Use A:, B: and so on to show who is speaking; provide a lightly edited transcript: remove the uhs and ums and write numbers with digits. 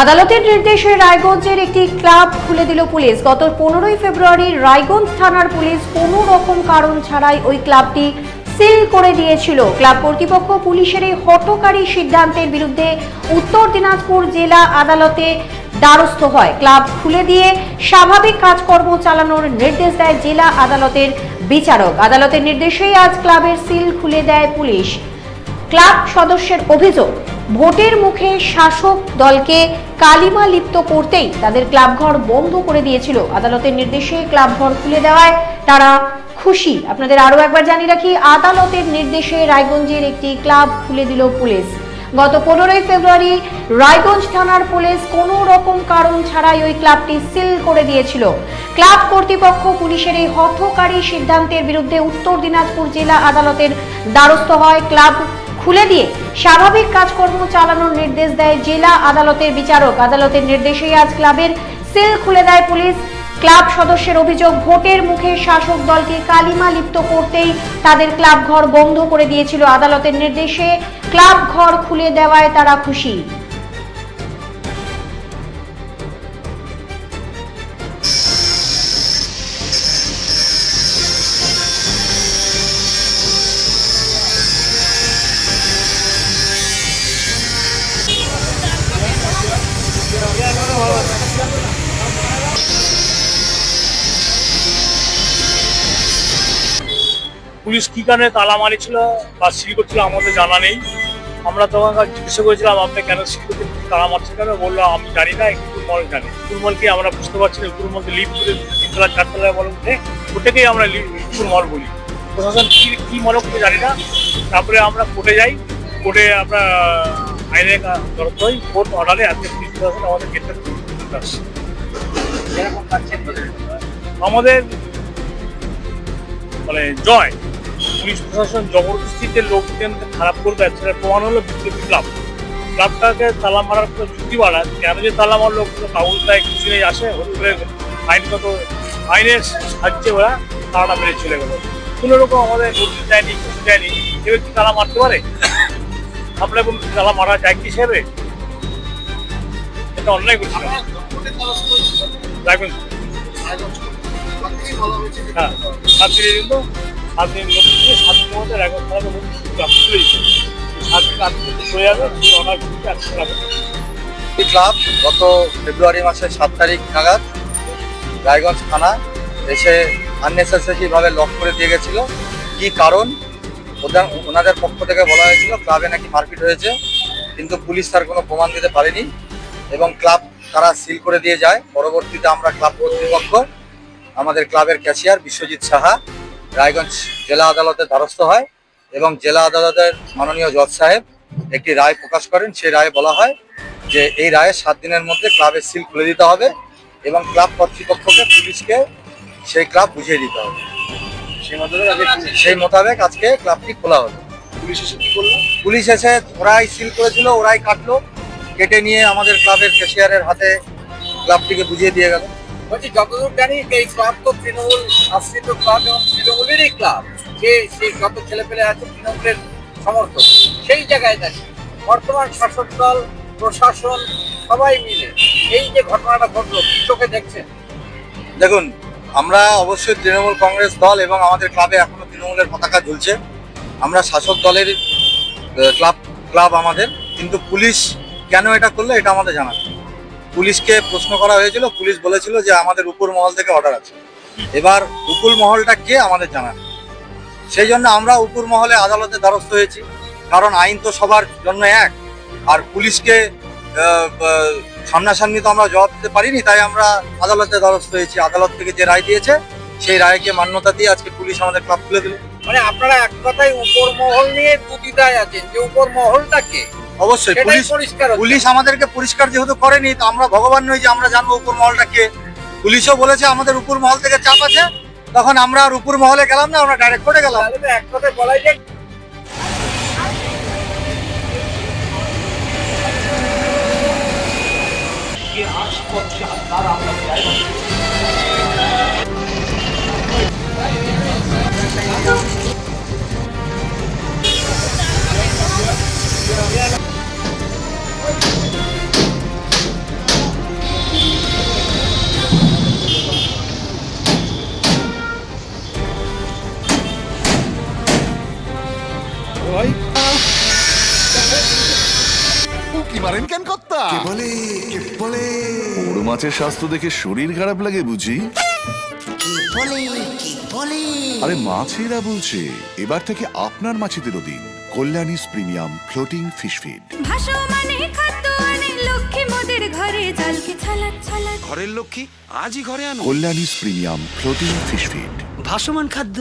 A: আদালতের নির্দেশে রায়গঞ্জের একটি ক্লাব খুলে দিল পুলিশ। গত 15ই ফেব্রুয়ারি রায়গঞ্জ থানার পুলিশ কোনো রকম কারণ ছাড়াই ওই ক্লাবটি সিল করে দিয়েছিল। ক্লাব কর্তৃপক্ষ পুলিশের এই হঠকারী সিদ্ধান্তের বিরুদ্ধে উত্তর দিনাজপুর জেলা আদালতে দ্বারস্থ হয়। ক্লাব খুলে দিয়ে স্বাভাবিক কাজকর্ম চালানোর নির্দেশ দেয় জেলা আদালতের বিচারক। আদালতের নির্দেশেই আজ ক্লাবের সিল খুলে দেয় পুলিশ। ক্লাব সদস্যের অভিযোগ, ভোটের মুখে শাসক দলকে কালিমা লিপ্ত করতেই তাদের ক্লাবঘর বন্ধ করে দিয়েছিল। আদালতের নির্দেশে ক্লাবঘর খুলে দেওয়ায় তারা খুশি। আপনাদের আরো একবার জানিয়ে রাখি, আদালতের নির্দেশে রায়গঞ্জের একটি ক্লাব খুলে দিল পুলিশ। গত 15ই ফেব্রুয়ারি রায়গঞ্জ থানার পুলিশ কোনো রকম কারণ ছাড়াই ওই ক্লাবটি সিল করে দিয়েছিল। ক্লাব কর্তৃপক্ষ পুলিশের এই হঠকারী সিদ্ধান্তের বিরুদ্ধে উত্তর দিনাজপুর জেলা আদালতের দ্বারস্থ হয়। ক্লাব খুলে দিয়ে স্বাভাবিক কাজকর্ম চালানোর নির্দেশ দেয় জেলা আদালতের বিচারক। আদালতের নির্দেশেই আজ ক্লাবের সিল খুলে দেয় পুলিশ। ক্লাব সদস্যের অভিযোগ, ভোটের মুখে শাসক দলকে কালিমা লিপ্ত করতেই তাদের ক্লাব ঘর বন্ধ করে দিয়েছিল। আদালতের নির্দেশে ক্লাব ঘর খুলে দেওয়ায় তারা খুশি।
B: পুলিশ কি কারণে তালা মারিছিল বা সিল করছিল আমাদের জানা নেই। আমরা তখন জিজ্ঞাসা করেছিলাম, আপনি কেন সিল করতে তালা মারছেন কেন? বললো আমি জানি না, কুকুরমল জানে। কুকুরমলকে আমরা বুঝতে পারছি না, কুকুরমলকে লিফট করে 3তলা 4তলায় বলে উঠে ওটাকেই আমরা কুকুরমল বলি। প্রশাসন কি মনে করতে জানি না। তারপরে আমরা কোর্টে যাই, কোর্টে আমরা আইনের তরফ হই, কোর্ট অর্ডারে আজকে পুলিশ প্রশাসন আমাদের গ্রেপ্তার করতে আসছে। আমাদের মানে জয়, পুলিশ প্রশাসন জবরদস্তিতে লোকজনকে খারাপ করবে সেটা প্রমাণ হলো ক্লাব। ক্লাবটাকে তালা মারার কোনো যুক্তি বাড়ায়, কেন যে তালা মারলো কাগজ দেয় কিছু নেই, আসে আইনগত আইনের সাহায্যে ওরা তালাটা মেরে চলে গেল। কোনো রকম আমাদের নোটিশ দেয়নি, কিছু দেয়নি। কেউ কি তালা মারতে পারে? আপনার কোনো তালা মারা যায় কি হিসেবে? এটা অন্যায় করছিল। হ্যাঁ, 7 দিনের কিন্তু 7 দিন নোটিশ দিয়ে 7 দিনের মধ্যে রায়গঞ্জ থানাকে তুলে দিচ্ছে। 7 দিন আগে চলে যাবে, অনার কিন্তু 100 টাকা।
C: এই ক্লাব গত ফেব্রুয়ারি মাসের 7 তারিখ নাগাদ রায়গঞ্জ থানা এসে আননেসেসারিভাবে লক করে দিয়ে গেছিল। কি কারণ ওনাদের পক্ষ থেকে বলা হয়েছিল ক্লাবে নাকি মারপিট হয়েছে, কিন্তু পুলিশ তার কোনো প্রমাণ দিতে পারেনি এবং ক্লাব তারা সিল করে দিয়ে যায়। পরবর্তীতে আমরা ক্লাব কর্তৃপক্ষ, আমাদের ক্লাবের ক্যাশিয়ার বিশ্বজিৎ সাহা রায়গঞ্জ জেলা আদালতে দ্বারস্থ হয় এবং জেলা আদালতের মাননীয় জজ সাহেব একটি রায় প্রকাশ করেন। সেই রায়ে বলা হয় যে এই রায়ে 7 দিনের মধ্যে ক্লাবের সিল খুলে দিতে হবে এবং ক্লাব কর্তৃপক্ষকে পুলিশকে সেই ক্লাব বুঝিয়ে দিতে হবে। সেই মোতাবেক আজকে ক্লাবটি খোলা হলো। পুলিশ এসে কি করলো? পুলিশ এসে ওরাই সিল করেছিল, ওরাই কাটলো, কেটে নিয়ে আমাদের ক্লাবের ক্যাশিয়ারের হাতে ক্লাবটিকে বুঝিয়ে দিয়ে গেল।
D: বলছি, যতদূর জানি এই ক্লাব তো তৃণমূল আশ্রিত ক্লাব এবং তৃণমূলেরই ক্লাব, সেই যত ছেলেপেলে আছে তৃণমূলের সমর্থক। সেই জায়গায় দাঁড়িয়ে বর্তমান শাসক দল, প্রশাসন সবাই মিলে এই যে ঘটনাটা ঘটলো, চোখে দেখছেন?
C: দেখুন, আমরা অবশ্যই তৃণমূল কংগ্রেস দল এবং আমাদের ক্লাবে এখনো তৃণমূলের পতাকা ঝুলছে। আমরা শাসক দলের ক্লাব আমাদের, কিন্তু পুলিশ কেন এটা করলো এটা আমাদের জানা নেই। পুলিশকে প্রশ্ন করা হয়েছিল, পুলিশ বলেছিল যে আমাদের উপর মহল থেকে অর্ডার আছে। এবার উপর মহলটা কে আমাদের জানা নেই। সেই জন্য আমরা উপর মহলে আদালতে দ্বারস্থ হয়েছি, কারণ আইন তো সবার জন্য এক। আর পুলিশকে সামনাসামনি তো আমরা জবাব দিতে পারিনি, তাই আমরা আদালতে দ্বারস্থ হয়েছি। আদালত থেকে যে রায় দিয়েছে সেই রায়কে মান্যতা দিয়ে আজকে পুলিশ আমাদের ক্লাব খুলে দিল।
D: মানে আপনারা এক কথায় উপর মহল নিয়ে দুবিধায় আছেন যে উপর মহলটা কে?
C: অবশ্যই পুলিশ আমাদেরকে পরিষ্কার যেহেতু করেনি, তো আমরা ভগবান নই যে আমরা জানবো উপর মহলটা কে। পুলিশও বলেছে আমাদের উপর মহল থেকে চাপ আছে, তখন আমরা আর উপর মহলে গেলাম না, আমরা ডাইরেক্ট কোর্টে গেলাম।
D: এক কথায় বলাই যায়
E: ভাই।
F: কি মারেন কেন কর্তা?
G: কে বলে
F: বড় মাছের স্বাস্থ্য দেখে শরীর খারাপ লাগে বুঝি?
G: কি বলে
F: আরে মাছেরা বলছে এবার থেকে আপনার মাছেদেরও দিন কল্যাণীস প্রিমিয়াম ফ্লোটিং ফিশ ফিড।
H: ভাসমানে খাদ্য আনে লক্ষ্মী মোদের ঘরে জলকে ছলাৎ ছলাৎ।
E: ঘরের লক্ষ্মী আজই ঘরে আনো।
F: কল্যাণীস প্রিমিয়াম ফ্লোটিং ফিশ ফিড।
E: ভাসমান খাদ্য।